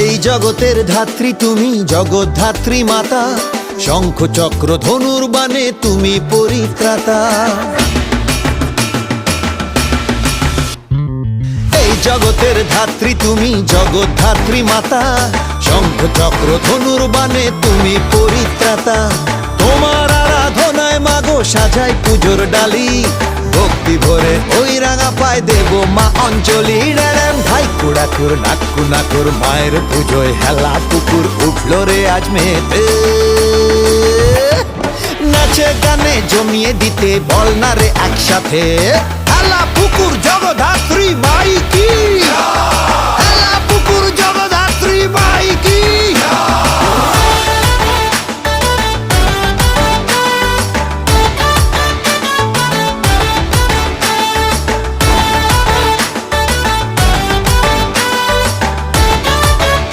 এই জগতের ধাত্রী তুমি, জগদ্ধাত্রী মাতা, শঙ্খ চক্র ধনুর বাণে তুমি পরিত্রাতা। এই জগতের ধাত্রী তুমি, জগদ্ধাত্রী মাতা, শঙ্খ চক্র ধনুর বাণে তুমি পরিত্রাতা। তোমার আরাধনায় মাগো সাজাই পুজোর ডালি, ভক্তি ভরে ওই রাঙা পায় দেব মা অঞ্জলি। রেড়েম ভাই কুড়াকুর নাক্কু নাকুর, মায়ের পুজোয় হেলা পুকুর উঠল রে আজ মেতে। নাচে গানে জমিয়ে দিতে বল না রে একসাথে, হেলা পুকুর জগদ্ধাত্রী মাই কি।